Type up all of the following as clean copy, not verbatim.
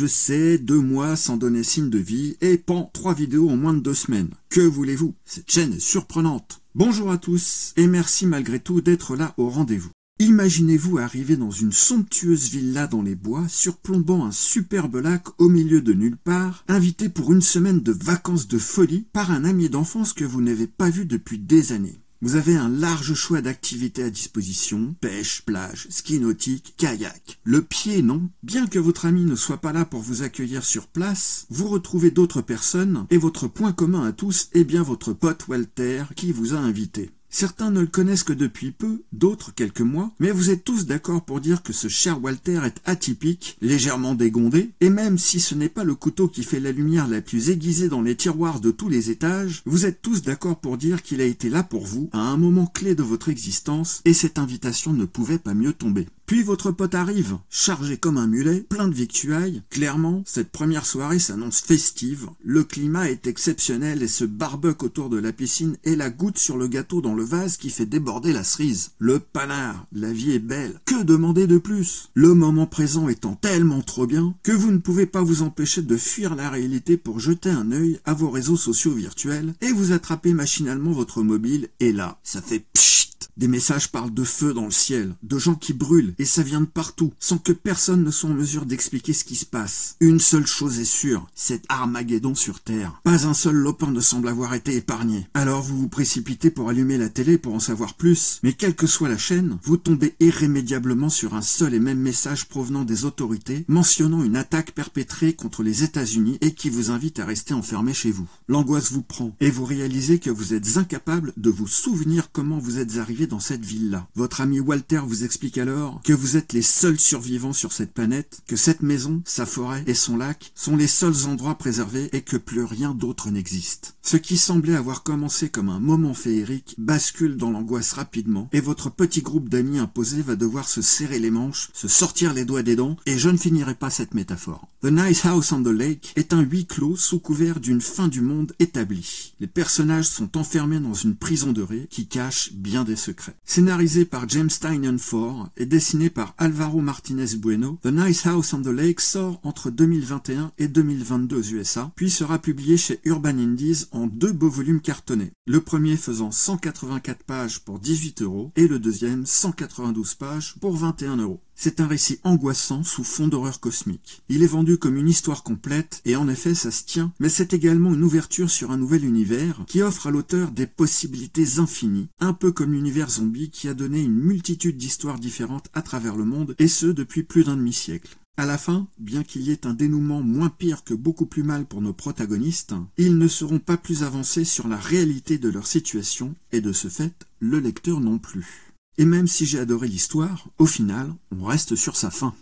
je sais, 2 mois sans donner signe de vie, et pan, 3 vidéos en moins de 2 semaines. Que voulez-vous? Cette chaîne est surprenante. Bonjour à tous, et merci malgré tout d'être là au rendez-vous. Imaginez-vous arriver dans une somptueuse villa dans les bois, surplombant un superbe lac au milieu de nulle part, invité pour une semaine de vacances de folie par un ami d'enfance que vous n'avez pas vu depuis des années. Vous avez un large choix d'activités à disposition, pêche, plage, ski nautique, kayak. Le pied, non. Bien que votre ami ne soit pas là pour vous accueillir sur place, vous retrouvez d'autres personnes et votre point commun à tous est bien votre pote Walter qui vous a invité. Certains ne le connaissent que depuis peu, d'autres quelques mois, mais vous êtes tous d'accord pour dire que ce cher Walter est atypique, légèrement dégondé, et même si ce n'est pas le couteau qui fait la lumière la plus aiguisée dans les tiroirs de tous les étages, vous êtes tous d'accord pour dire qu'il a été là pour vous, à un moment clé de votre existence, et cette invitation ne pouvait pas mieux tomber. Puis votre pote arrive, chargé comme un mulet, plein de victuailles. Clairement, cette première soirée s'annonce festive. Le climat est exceptionnel et ce barbecue autour de la piscine est la goutte sur le gâteau dans le vase qui fait déborder la cerise. Le panard, la vie est belle. Que demander de plus? Le moment présent étant tellement trop bien que vous ne pouvez pas vous empêcher de fuir la réalité pour jeter un œil à vos réseaux sociaux virtuels et vous attrapez machinalement votre mobile et là, ça fait pchit. Des messages parlent de feu dans le ciel, de gens qui brûlent, et ça vient de partout, sans que personne ne soit en mesure d'expliquer ce qui se passe. Une seule chose est sûre, c'est Armageddon sur Terre. Pas un seul lopin ne semble avoir été épargné. Alors vous vous précipitez pour allumer la télé pour en savoir plus, mais quelle que soit la chaîne, vous tombez irrémédiablement sur un seul et même message provenant des autorités, mentionnant une attaque perpétrée contre les États-Unis et qui vous invite à rester enfermé chez vous. L'angoisse vous prend, et vous réalisez que vous êtes incapable de vous souvenir comment vous êtes arrivé dans cette ville-là. Votre ami Walter vous explique alors que vous êtes les seuls survivants sur cette planète, que cette maison, sa forêt et son lac sont les seuls endroits préservés et que plus rien d'autre n'existe. Ce qui semblait avoir commencé comme un moment féerique bascule dans l'angoisse rapidement et votre petit groupe d'amis imposés va devoir se serrer les manches, se sortir les doigts des dents et je ne finirai pas cette métaphore. The Nice House on the Lake est un huis clos sous couvert d'une fin du monde établie. Les personnages sont enfermés dans une prison dorée qui cache bien des secrets. Scénarisé par James Tynion IV et dessiné par Alvaro Martinez Bueno, The Nice House on the Lake sort entre 2021 et 2022 aux USA, puis sera publié chez Urban Indies en 2 beaux volumes cartonnés. Le premier faisant 184 pages pour 18 € et le deuxième 192 pages pour 21 €. C'est un récit angoissant sous fond d'horreur cosmique. Il est vendu comme une histoire complète, et en effet ça se tient, mais c'est également une ouverture sur un nouvel univers qui offre à l'auteur des possibilités infinies, un peu comme l'univers zombie qui a donné une multitude d'histoires différentes à travers le monde, et ce depuis plus d'un demi-siècle. À la fin, bien qu'il y ait un dénouement moins pire que beaucoup plus mal pour nos protagonistes, ils ne seront pas plus avancés sur la réalité de leur situation, et de ce fait, le lecteur non plus. Et même si j'ai adoré l'histoire, au final, on reste sur sa fin.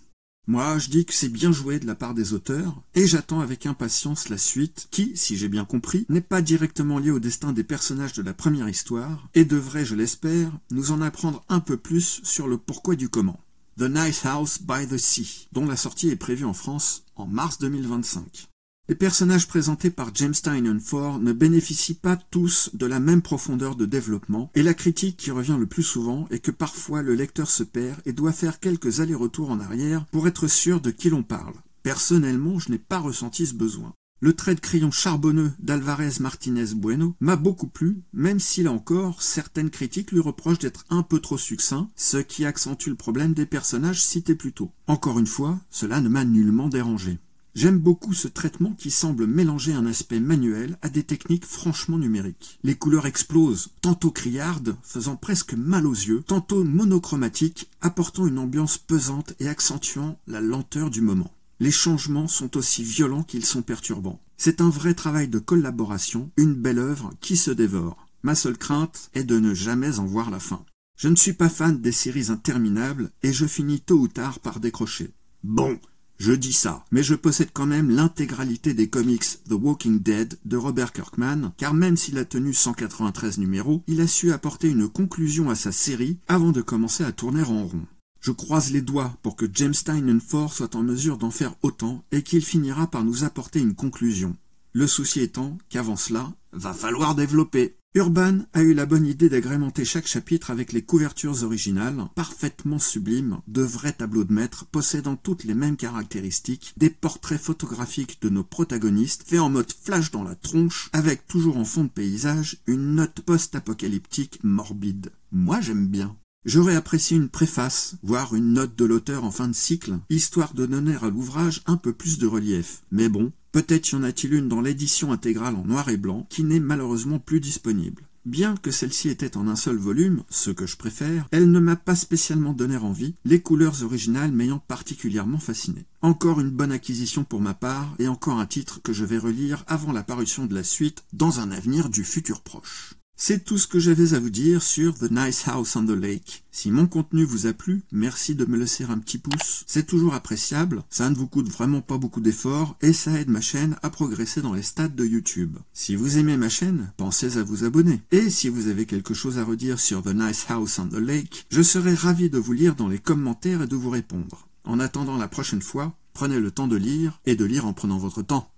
Moi, je dis que c'est bien joué de la part des auteurs, et j'attends avec impatience la suite, qui, si j'ai bien compris, n'est pas directement liée au destin des personnages de la première histoire, et devrait, je l'espère, nous en apprendre un peu plus sur le pourquoi du comment. The Nice House by the Sea, dont la sortie est prévue en France en mars 2025. Les personnages présentés par James Tynion IV ne bénéficient pas tous de la même profondeur de développement, et la critique qui revient le plus souvent est que parfois le lecteur se perd et doit faire quelques allers-retours en arrière pour être sûr de qui l'on parle. Personnellement, je n'ai pas ressenti ce besoin. Le trait de crayon charbonneux d'Alvarez Martinez Bueno m'a beaucoup plu, même si là encore, certaines critiques lui reprochent d'être un peu trop succinct, ce qui accentue le problème des personnages cités plus tôt. Encore une fois, cela ne m'a nullement dérangé. J'aime beaucoup ce traitement qui semble mélanger un aspect manuel à des techniques franchement numériques. Les couleurs explosent, tantôt criardes, faisant presque mal aux yeux, tantôt monochromatiques, apportant une ambiance pesante et accentuant la lenteur du moment. Les changements sont aussi violents qu'ils sont perturbants. C'est un vrai travail de collaboration, une belle œuvre qui se dévore. Ma seule crainte est de ne jamais en voir la fin. Je ne suis pas fan des séries interminables et je finis tôt ou tard par décrocher. Bon, je dis ça, mais je possède quand même l'intégralité des comics The Walking Dead de Robert Kirkman, car même s'il a tenu 193 numéros, il a su apporter une conclusion à sa série avant de commencer à tourner en rond. Je croise les doigts pour que James Tynion IV soit en mesure d'en faire autant et qu'il finira par nous apporter une conclusion. Le souci étant qu'avant cela, va falloir développer. Urban a eu la bonne idée d'agrémenter chaque chapitre avec les couvertures originales, parfaitement sublimes, de vrais tableaux de maître possédant toutes les mêmes caractéristiques, des portraits photographiques de nos protagonistes faits en mode flash dans la tronche, avec toujours en fond de paysage une note post-apocalyptique morbide. Moi j'aime bien. J'aurais apprécié une préface, voire une note de l'auteur en fin de cycle, histoire de donner à l'ouvrage un peu plus de relief. Mais bon, peut-être y en a-t-il une dans l'édition intégrale en noir et blanc, qui n'est malheureusement plus disponible. Bien que celle-ci était en un seul volume, ce que je préfère, elle ne m'a pas spécialement donné envie, les couleurs originales m'ayant particulièrement fasciné. Encore une bonne acquisition pour ma part, et encore un titre que je vais relire avant la parution de la suite, dans un avenir du futur proche. C'est tout ce que j'avais à vous dire sur The Nice House on the Lake. Si mon contenu vous a plu, merci de me laisser un petit pouce. C'est toujours appréciable, ça ne vous coûte vraiment pas beaucoup d'efforts et ça aide ma chaîne à progresser dans les stats de YouTube. Si vous aimez ma chaîne, pensez à vous abonner. Et si vous avez quelque chose à redire sur The Nice House on the Lake, je serai ravi de vous lire dans les commentaires et de vous répondre. En attendant la prochaine fois, prenez le temps de lire et de lire en prenant votre temps.